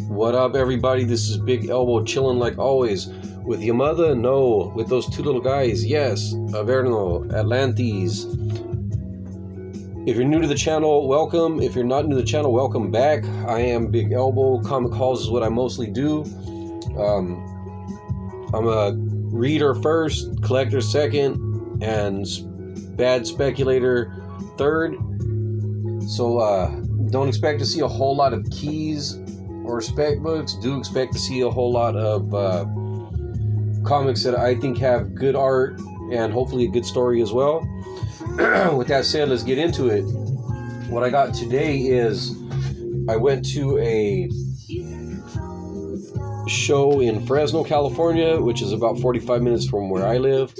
What up, everybody? This is Big Elbow chilling like always. With your mother? No. With those two little guys? Yes. Averno, Atlantes. If you're new to the channel, welcome. If you're not new to the channel, welcome back. I am Big Elbow. Comic hauls is what I mostly do. I'm a reader first, collector second, and bad speculator third. So don't expect to see a whole lot of keys or spec books. Do expect to see a whole lot of comics that I think have good art and hopefully a good story as well. With that said, let's get into it. What I got today is I went to a show in Fresno, California, which is about 45 minutes from where I live.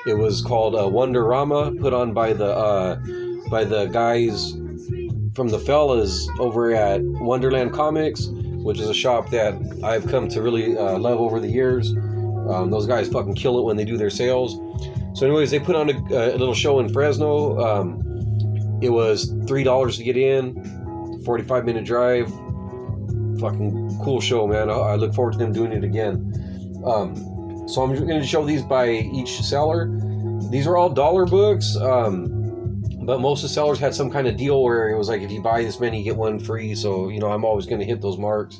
It was called Rama, put on by the guys from the fellas over at Wonderland Comics, which is a shop that I've come to really love over the years. Those guys fucking kill it when they do their sales. So anyways, they put on a little show in Fresno. It was $3 to get in, 45-minute drive. Fucking cool show, man. I look forward to them doing it again. So I'm going to show these by each seller. These are all dollar books, but most of the sellers had some kind of deal where it was like, if you buy this many, you get one free. So, you know, I'm always going to hit those marks.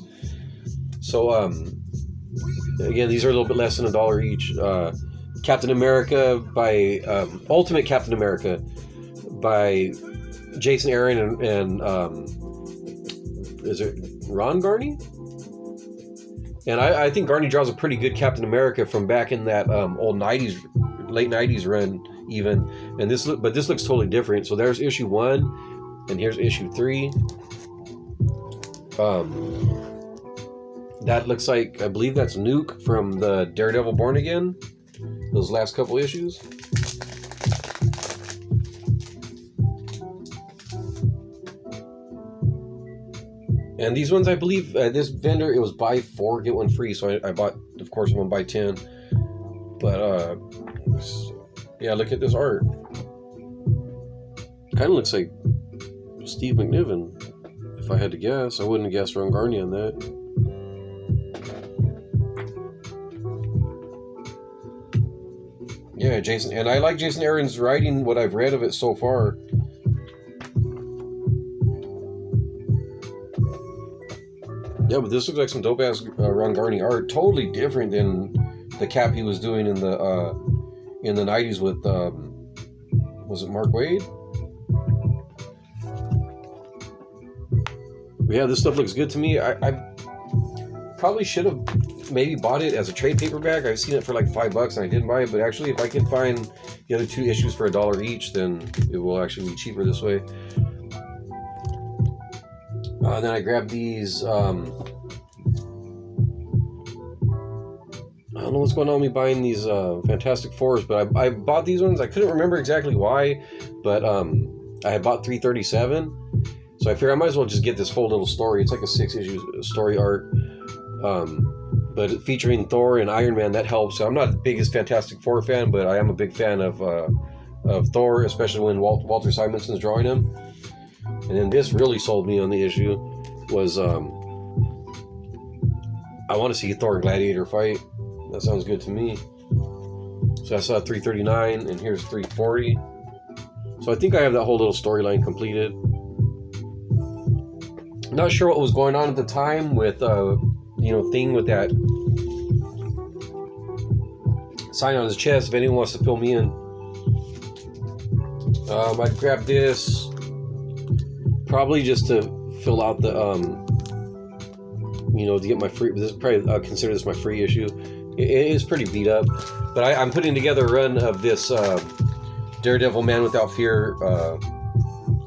So, again, these are a little bit less than $1 each. Captain America by Ultimate Captain America by Jason Aaron and is it Ron Garney? And I think Garney draws a pretty good Captain America from back in that old 90s, late 90s run even. And this looks totally different. So there's issue 1 and here's issue 3. That looks like, I believe that's Nuke from the Daredevil Born Again. Those last couple issues. And these ones, I believe, this vendor, it was buy 4, get 1 free. So I bought, of course, one buy 10. But, yeah, look at this art. Kind of looks like Steve McNiven, if I had to guess. I wouldn't have guessed Ron Garney on that. Yeah, Jason, and I like Jason Aaron's writing, what I've read of it so far. Yeah, but this looks like some dope-ass Ron Garney art. Totally different than the Cap he was doing in the 90s with, was it Mark Waid? But yeah, this stuff looks good to me. I probably should have maybe bought it as a trade paperback. I've seen it for like $5 and I didn't buy it, but actually if I can find the other 2 issues for $1 each, then it will actually be cheaper this way. Then I grabbed these, I don't know what's going on with me buying these Fantastic Fours, but I bought these ones. I couldn't remember exactly why, but I had bought 337, so I figured I might as well just get this whole little story. It's like a 6-issue story arc. But featuring Thor and Iron Man, that helps. So I'm not the biggest Fantastic Four fan, but I am a big fan of Thor, especially when Walter Simonson's drawing him. And then this really sold me on the issue. Was I want to see Thor Gladiator fight. That sounds good to me. So I saw 339, and here's 340. So I think I have that whole little storyline completed. Not sure what was going on at the time with thing with that sign on his chest. If anyone wants to fill me in, I grabbed this probably just to fill out the to get my free. This is probably I'll consider this my free issue. It is pretty beat up, but I'm putting together a run of this Daredevil Man Without Fear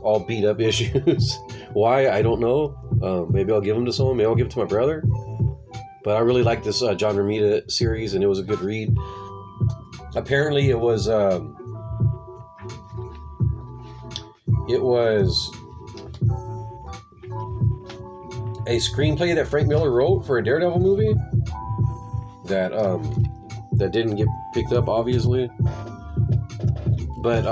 all beat up issues. Why, I don't know. Maybe I'll give them to someone. Maybe I'll give it to my brother. But I really like this John Romita series, and it was a good read. Apparently, it was a screenplay that Frank Miller wrote for a Daredevil movie that didn't get picked up, obviously. But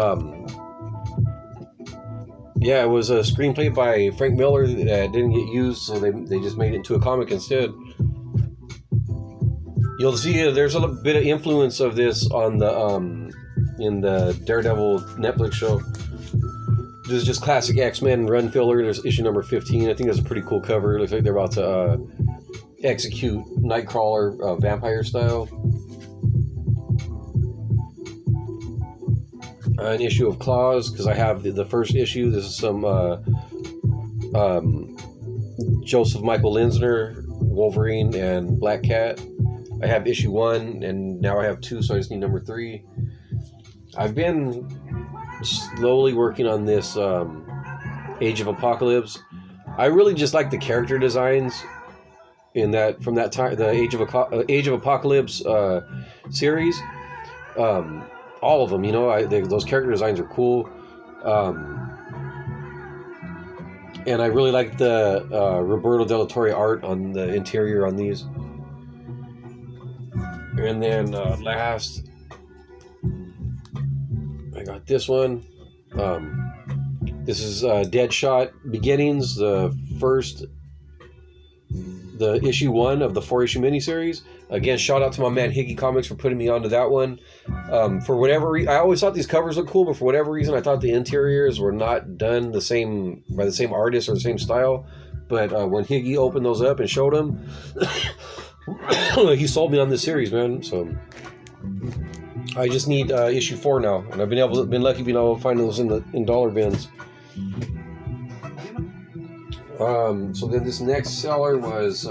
Yeah, it was a screenplay by Frank Miller that didn't get used, so they just made it into a comic instead. You'll see there's a bit of influence of this on the in the Daredevil Netflix show. This is just classic X-Men run filler. There's issue number 15. I think that's a pretty cool cover. It looks like they're about to execute Nightcrawler vampire style. An issue of Claws, because I have the first issue. This is some Joseph Michael Linsner, Wolverine, and Black Cat. I have issue 1, and now I have 2, so I just need number 3. I've been slowly working on this Age of Apocalypse. I really just like the character designs in that from that time, the Age of Apocalypse series. All of them, you know, those character designs are cool. And I really like the Roberto Della Torre art on the interior on these. And then last, I got this one. This is Deadshot Beginnings, the issue 1 of the 4-issue miniseries. Again, shout out to my man Higgy Comics for putting me onto that one. For whatever reason, I always thought these covers looked cool, but for whatever reason, I thought the interiors were not done by the same artist or the same style. But when Higgy opened those up and showed them, he sold me on this series, man. So I just need issue 4 now, and I've been lucky being able to find those in dollar bins. So then this next seller was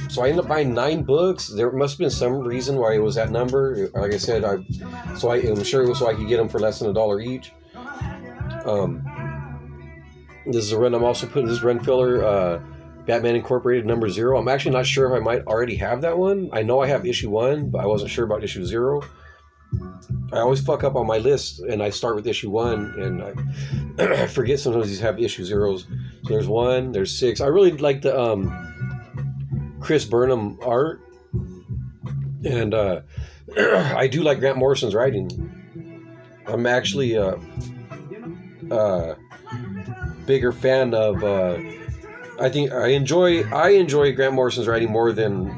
so I ended up buying 9 books. There must have been some reason why it was that number. Like I said, I'm sure it was so I could get them for less than $1 each. This is a run. I'm also putting this run filler, Batman Incorporated number 0. I'm actually not sure if I might already have that one. I know I have issue 1, but I wasn't sure about issue 0. I always fuck up on my list, and I start with issue 1, and I forget sometimes these have issue 0s. So there's 1, there's 6. I really like the Chris Burnham art, and I do like Grant Morrison's writing. I'm actually bigger fan of I think I enjoy Grant Morrison's writing more than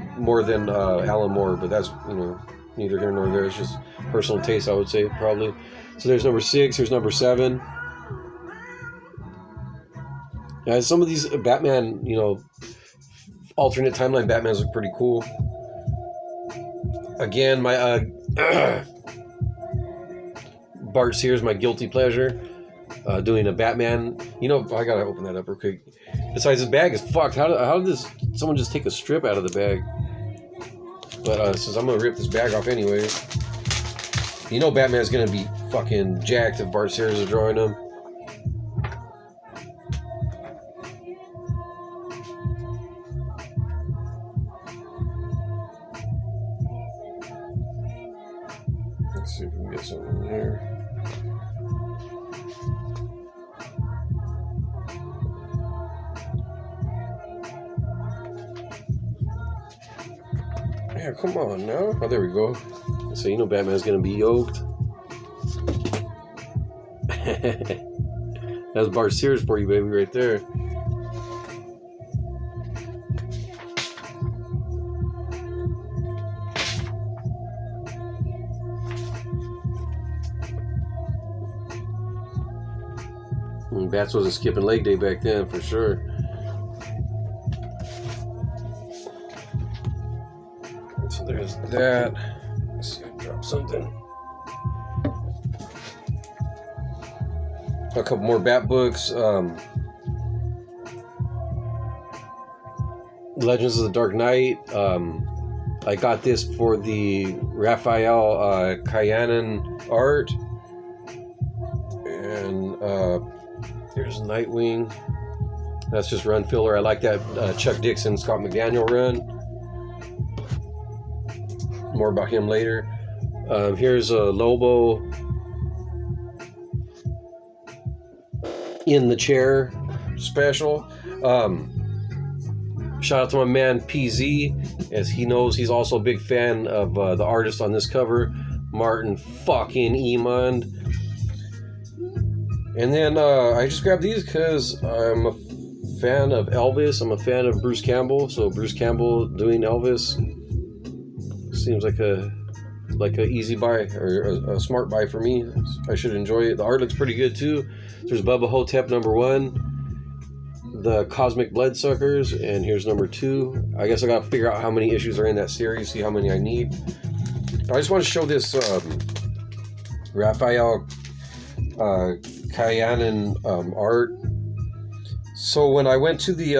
Alan Moore, but that's, you know, neither here nor there. It's just personal taste, I would say, probably. So there's number 6, here's number 7. Some of these Batman, you know, alternate timeline Batmans look pretty cool. Again, my Bart Sears, my guilty pleasure. Doing a Batman. You know, I gotta open that up real quick. Besides, this bag is fucked. How did someone just take a strip out of the bag? But since I'm gonna rip this bag off anyway, you know Batman's gonna be fucking jacked if Bart Sears is drawing him. Let's see if we can get something in here. Yeah, come on now. Oh, there we go. So you know Batman's gonna be yoked. That's Bart Sears for you, baby, right there. Bats wasn't skipping leg day back then, for sure. So there's that. Let's see, I dropped something. A couple more Bat books. Legends of the Dark Knight. I got this for the Raphael Kayanan art. And there's Nightwing. That's just run filler. I like that Chuck Dixon, Scott McDaniel run. More about him later. Here's Lobo. In the Chair special. Shout out to my man PZ, as he knows he's also a big fan of the artist on this cover, Martin fucking Emond. And then I just grabbed these because I'm a fan of Elvis. I'm a fan of Bruce Campbell. So Bruce Campbell doing Elvis seems like a easy buy, or a smart buy for me. I should enjoy it. The art looks pretty good too. There's Bubba Ho-Tep #1, the Cosmic Bloodsuckers, and here's #2. I guess I gotta figure out how many issues are in that series, see how many I need. I just want to show this Raphael Kayanin art. So when I went to the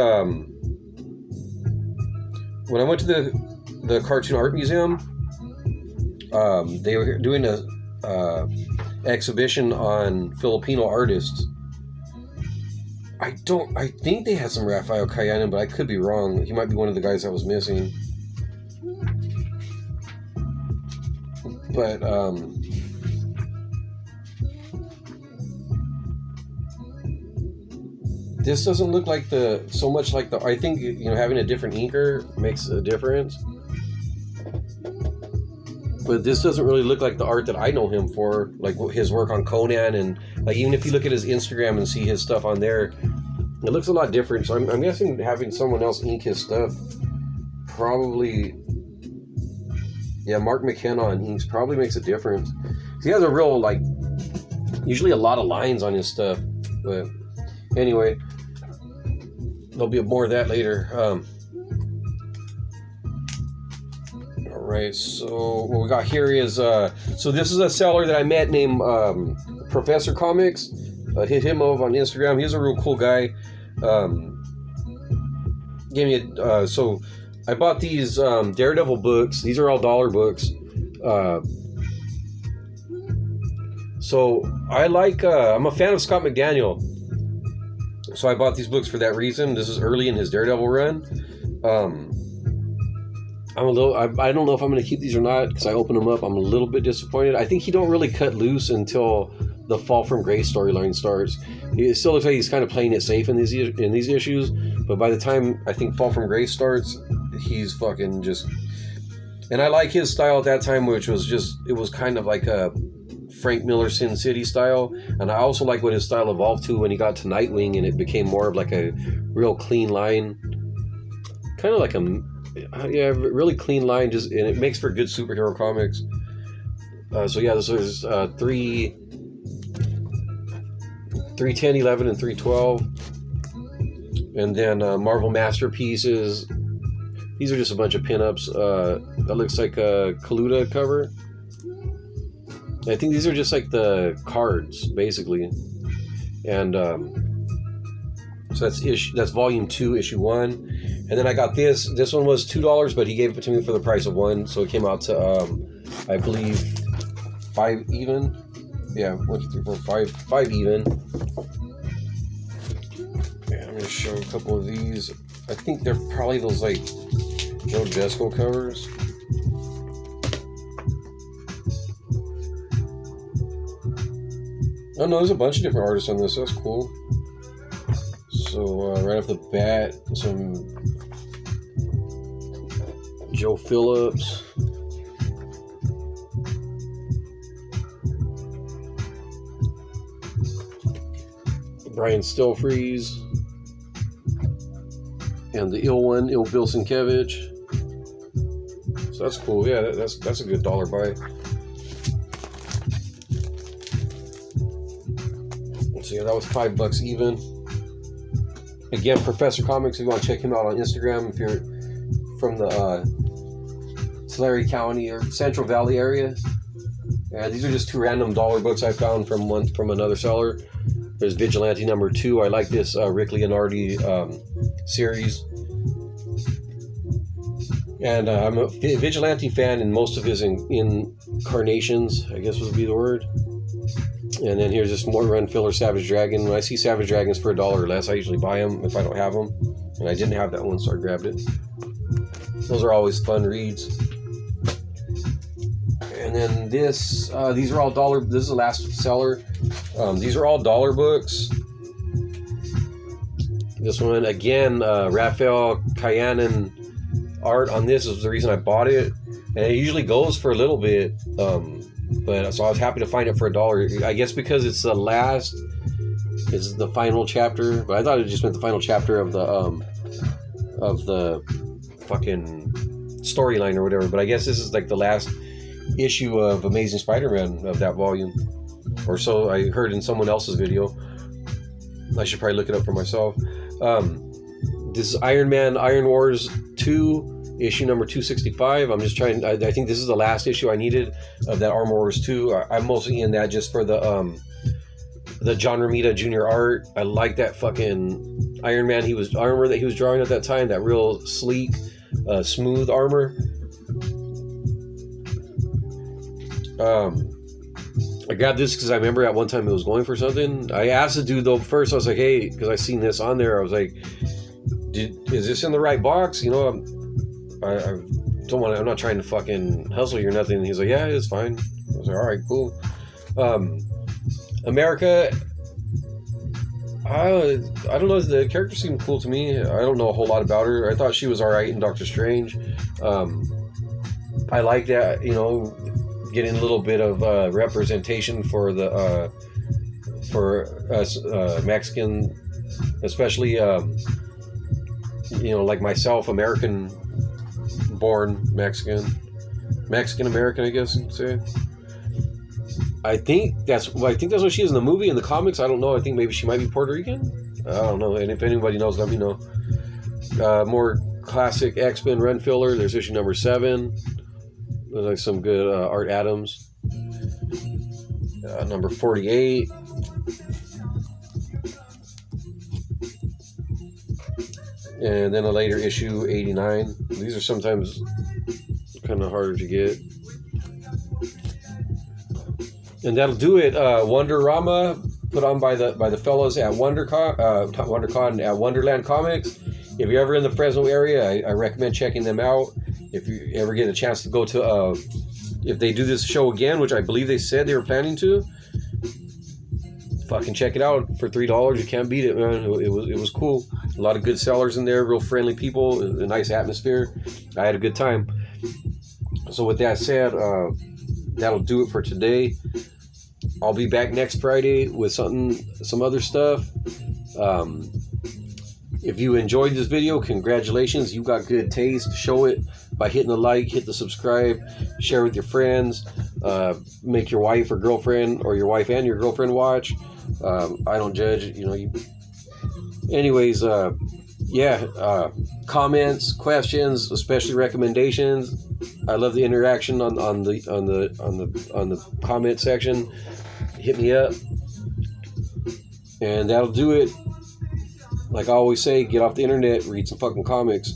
Cartoon Art Museum, they were doing a exhibition on Filipino artists. I think they had some Raphael Kayanin, but I could be wrong. He might be one of the guys that was missing. But this doesn't look like so much like the. I think, you know, having a different inker makes a difference. But this doesn't really look like the art that I know him for, like his work on Conan, and like even if you look at his Instagram and see his stuff on there, it looks a lot different. So I'm guessing having someone else ink his stuff probably, yeah, Mark McKenna on inks probably makes a difference. He has a real, like, usually a lot of lines on his stuff. But anyway, there'll be more of that later. Alright, so what we got here is, so this is a seller that I met named Professor Comics. Hit him up on Instagram. He's a real cool guy. Gave me so I bought these Daredevil books. These are all dollar books. So I like, I'm a fan of Scott McDaniel. So I bought these books for that reason. This is early in his Daredevil run. I'm a little, I don't know if I'm going to keep these or not, because I opened them up. I'm a little bit disappointed. I think he don't really cut loose until the Fall from Grace storyline starts. It still looks like he's kind of playing it safe in these issues, but by the time I think Fall from Grace starts, he's fucking just... And I like his style at that time, which was just, it was kind of like a Frank Miller Sin City style, and I also like what his style evolved to when he got to Nightwing, and it became more of like a real clean line, kind of like a, yeah, really clean line, just, and it makes for good superhero comics. So yeah, this is 310, 11, and 312, and then Marvel Masterpieces. These are just a bunch of pinups. That looks like a Kaluta cover. I think these are just like the cards, basically. And so that's volume 2, issue 1. And then I got this. This one was $2, but he gave it to me for the price of 1. So it came out to, I believe, 5 even. Yeah, 1, 2, 3, 4, 5 even. Yeah, I'm going to show a couple of these. I think they're probably those like Joe Jesco covers. Oh no, there's a bunch of different artists on this. That's cool. So right off the bat, some Joe Phillips. Brian Stelfreeze. And the ill one, Il Bill Sienkiewicz. So that's cool. Yeah, that's a good $1 buy. So yeah, that was $5 even. Again, Professor Comics, if you want to check him out on Instagram, if you're from the Tulare County or Central Valley area. And these are just 2 random $1 books I found from another seller. There's Vigilante #2. I like this Rick Leonardi series. And I'm a Vigilante fan in most of his incarnations, I guess would be the word. And then here's this more run filler Savage Dragon. When I see Savage Dragons for $1 or less, I usually buy them if I don't have them. And I didn't have that one, so I grabbed it. Those are always fun reads. And then this, these are all $1. This is the last seller. These are all $1 books. This one again, Raphael Kayanen art on this is the reason I bought it, and it usually goes for a little bit. But so I was happy to find it for $1. I guess because it's the last, it's the final chapter. But I thought it just meant the final chapter of the fucking storyline or whatever. But I guess this is like the last issue of Amazing Spider-Man of that volume, or so I heard in someone else's video. I should probably look it up for myself. This is Iron Man Iron Wars 2, issue number 265. I'm just trying, I think this is the last issue I needed of that Armor Wars 2. I'm mostly in that just for the John Romita Jr. art. I like that fucking Iron Man armor that he was drawing at that time, that real sleek, smooth armor. I grabbed this because I remember at one time it was going for something. I asked the dude though first. I was like, "Hey," because I seen this on there. I was like, "Is this in the right box?" You know, I don't want. I'm not trying to fucking hustle you or nothing. And he's like, "Yeah, it's fine." I was like, "All right, cool." America. I don't know. The character seemed cool to me. I don't know a whole lot about her. I thought she was all right in Doctor Strange. I like that. You know, getting a little bit of representation for us Mexican, especially you know, like myself, American-born Mexican American, I guess you'd say. I think that's what she is in the movie. In the comics, I don't know. I think maybe she might be Puerto Rican. I don't know. And if anybody knows, let me know. More classic X-Men run filler. There's issue number 7. There's like some good Art Adams. Number 48. And then a later issue, 89. These are sometimes kind of harder to get. And that'll do it. Rama, put on by the fellows at WonderCon, at Wonderland Comics. If you're ever in the Fresno area, I recommend checking them out. If you ever get a chance to go to, if they do this show again, which I believe they said they were planning to, fucking check it out for $3. You can't beat it, man. It was cool. A lot of good sellers in there, real friendly people, a nice atmosphere. I had a good time. So with that said, that'll do it for today. I'll be back next Friday with some other stuff. If you enjoyed this video, congratulations. You got good taste. Show it by hitting the like, hit the subscribe, share with your friends, make your wife or girlfriend, or your wife and your girlfriend watch. I don't judge, you know. Anyways, comments, questions, especially recommendations. I love the interaction on the comment section. Hit me up, and that'll do it. Like I always say, get off the internet, read some fucking comics.